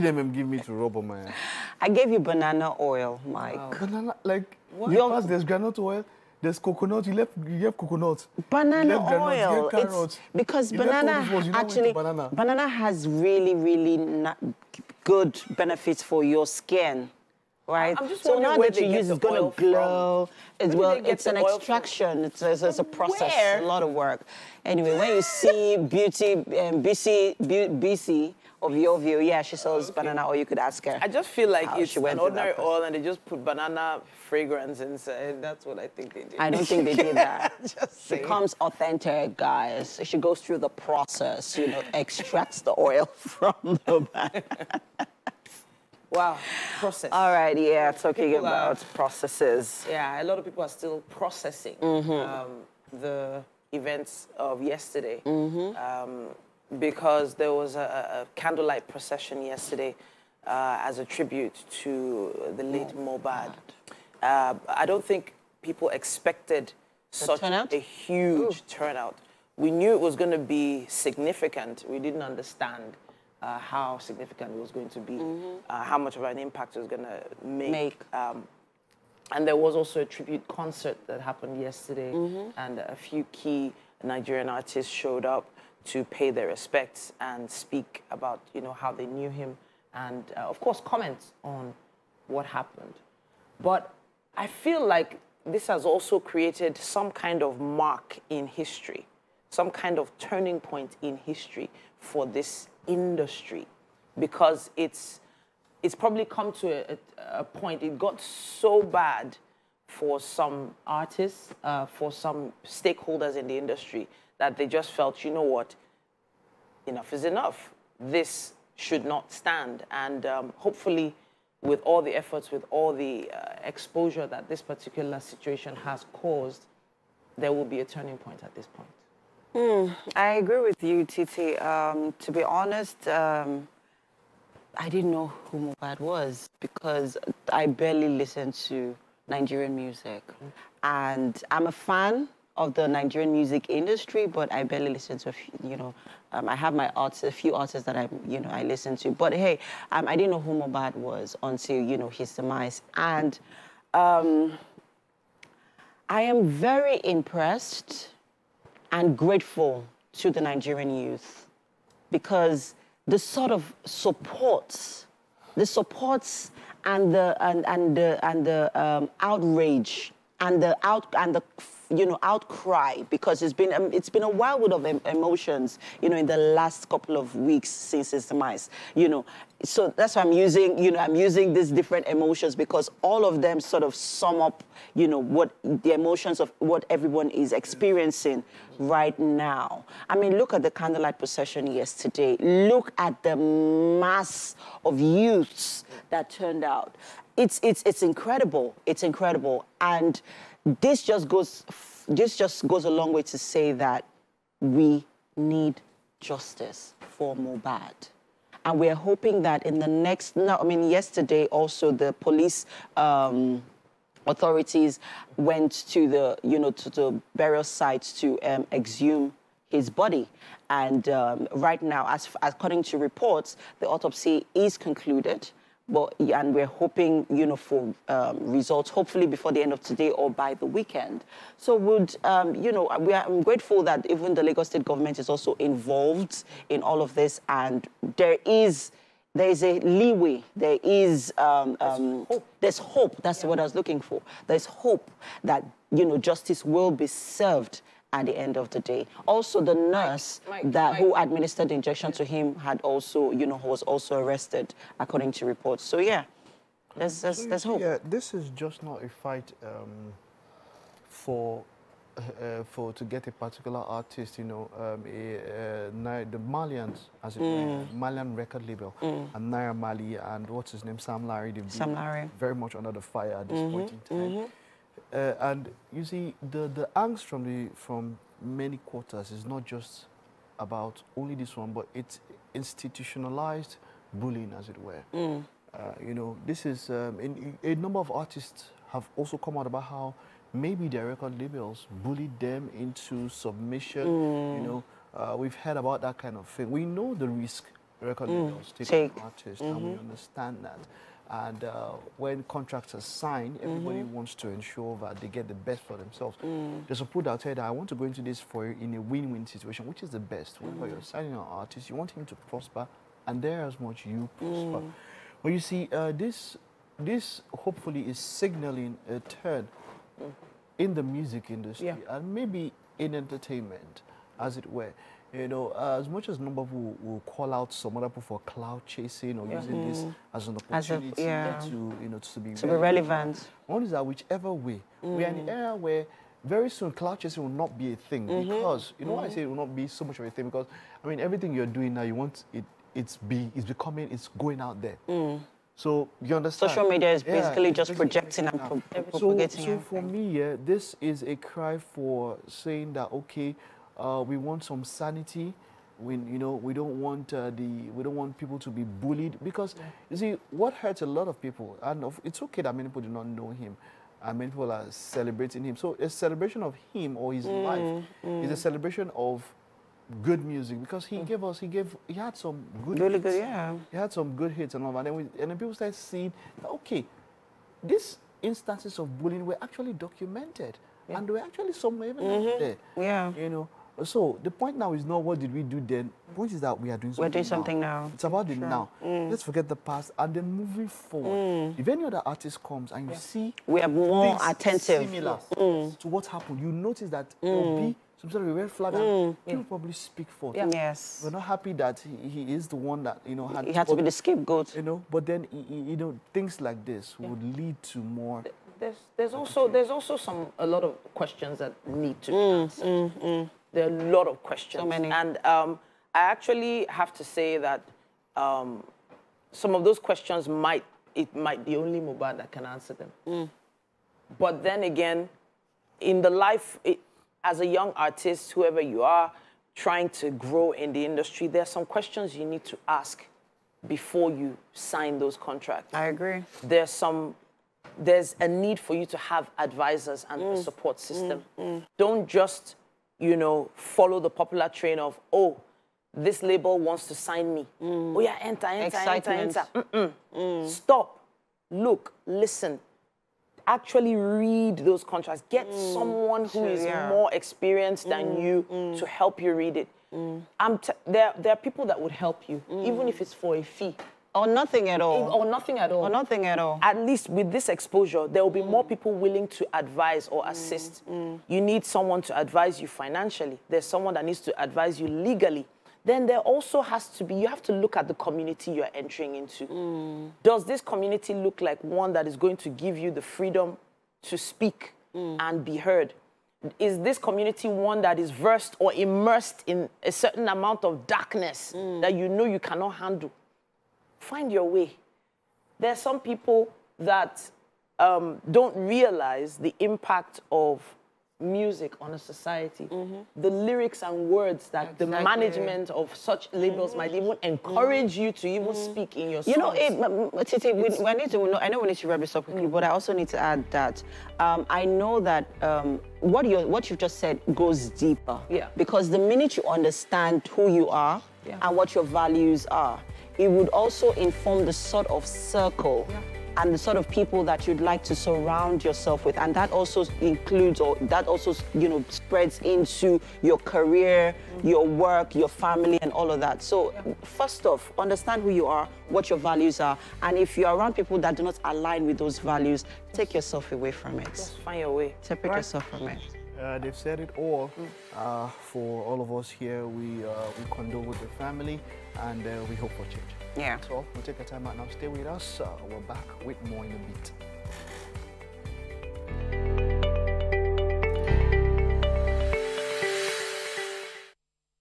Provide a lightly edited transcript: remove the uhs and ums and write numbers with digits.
did MM give me to rub on my hair? I gave you banana oil, Mike. Wow. Banana, like, What? there's granite oil, there's coconut, you have coconut. Banana You oil. left carrots. It's because You banana left all these ones, you now went to banana has really, really good benefits for your skin. Right? I'm just so wondering now where that you they get use the it's going oil to glow. from. Well, it's an extraction. It's a process, Where? a lot of work. Anyway, when you see BC of your view, yeah, she sells banana oil. You could ask her. I just feel like how it's she went an through that ordinary process. oil and they just put banana fragrance inside. That's what I think they did. I don't think they did that. Just She comes authentic, guys. She goes through the process, extracts the oil from the banana. Wow, process. All right, yeah, talking People about processes. Yeah, a lot of people are still processing the events of yesterday because there was a candlelight procession yesterday as a tribute to the late Mohbad. I don't think people expected such a huge turnout. We knew it was going to be significant. We didn't understand how significant it was going to be, how much of an impact it was going to make. And there was also a tribute concert that happened yesterday, and a few key Nigerian artists showed up to pay their respects and speak about, how they knew him, and of course comment on what happened. But I feel like this has also created some kind of mark in history, some kind of turning point in history for this industry, because it's probably come to a point. It got so bad for some artists, for some stakeholders in the industry, that they just felt, you know what, enough is enough. This should not stand. And hopefully, with all the efforts, with all the exposure that this particular situation has caused, there will be a turning point at this point. I agree with you, Titi. To be honest, I didn't know who Mohbad was because I barely listened to Nigerian music. And I'm a fan of the Nigerian music industry, but I barely listen to, I have my a few artists that I listen to. But hey, I didn't know who Mohbad was until, his demise. And I am very impressed and grateful to the Nigerian youth because the sort of supports and the outrage and the outcry, because it's been a whirlwind of emotions, in the last couple of weeks since his demise, So that's why I'm using these different emotions, because all of them sort of sum up, what the emotions of what everyone is experiencing right now. I mean, look at the candlelight procession yesterday. Look at the mass of youths that turned out. It's incredible. It's incredible. And this just goes a long way to say that we need justice for Mohbad. And we're hoping that in the next, yesterday also the police authorities went to the burial sites to exhume his body. And right now, according to reports, the autopsy is concluded. And we're hoping, for results, hopefully before the end of today or by the weekend. So I'm grateful that even the Lagos State government is also involved in all of this, and there is a leeway. There is there's hope. That's what I was looking for. There's hope that justice will be served at the end of the day. Also, the nurse who administered the injection to him had also, was also arrested, according to reports. So yeah, there's hope. Yeah, this is just not a fight to get a particular artist, the marlians, as it were, Malian record label, and Naira Marley and what's his name, Sam Larry. Sam Larry. Very much under the fire at this point in time. And you see, the angst from many quarters is not just about only this one, but it's institutionalized bullying, as it were. This is a number of artists have also come out about how maybe their record labels bullied them into submission. We've heard about that kind of thing. We know the risk record labels take artists, and we understand that. And when contracts are signed, everybody wants to ensure that they get the best for themselves. There's a put out here that I want to go into this for you in a win-win situation, which is the best. Whenever you're signing an artist, you want him to prosper, and there as much you prosper. But you see, this hopefully is signaling a turn in the music industry and maybe in entertainment, as it were. You know, as much as number will call out some other people for cloud chasing or using this as an opportunity to be relevant. One is that whichever way, we are in an era where very soon cloud chasing will not be a thing because, you know why I say it will not be so much of a thing? Because, I mean, everything you're doing now, you want it's going out there. So you understand? Social media is basically just projecting and propagating. So for me, this is a cry for saying that, okay, we want some sanity. We don't want people to be bullied, because you see what hurts a lot of people, and it's okay that many people do not know him, and many people are celebrating him. So a celebration of him or his life is a celebration of good music, because he had some good hits. He had some good hits and all that, and then people start seeing that, okay, these instances of bullying were actually documented, and they were actually somewhere even there. You know. So the point now is not what did we do then. The point is that we are doing something. We're doing something now. It's about the now. Let's forget the past and then moving forward. If any other artist comes and you see we are more attentive similar to what happened, you notice that there will be some sort of red flag and people probably speak for. Yes. We're not happy that he is the one that he had to be the scapegoat. But then things like this would lead to more. There's also a lot of questions that need to be answered. There are a lot of questions. So many. And I actually have to say that some of those questions might be only Mohbad that can answer them. But then again, in the life, as a young artist, whoever you are, trying to grow in the industry, there are some questions you need to ask before you sign those contracts. I agree. There's a need for you to have advisors and a support system. Don't just follow the popular train of, oh, this label wants to sign me. Oh yeah, enter. Stop, look, listen. Actually read those contracts. Get someone who is more experienced than you to help you read it. There are people that would help you, even if it's for a fee. Or nothing at all. Or nothing at all. Or nothing at all. At least with this exposure, there will be more people willing to advise or assist. You need someone to advise you financially. There's someone that needs to advise you legally. Then there also has to be, you have to look at the community you're entering into. Does this community look like one that is going to give you the freedom to speak and be heard? Is this community one that is versed or immersed in a certain amount of darkness that you cannot handle? Find your way. There are some people that don't realize the impact of music on a society. The lyrics and words that the management of such labels might even encourage you to even speak in your songs. Titi, I know we need to wrap this up quickly, but I also need to add that I know that what you've just said goes deeper. Because the minute you understand who you are and what your values are, it would also inform the sort of circle and the sort of people that you'd like to surround yourself with. And that also includes, or that also, spreads into your career, your work, your family, and all of that. So first off, understand who you are, what your values are. And if you're around people that do not align with those values, take yourself away from it. Just find your way. Separate yourself from it. They've said it all. For all of us here, we condole with the family, and we hope for change. Yeah. So we'll take a time out now. Stay with us. We're back with more in a bit.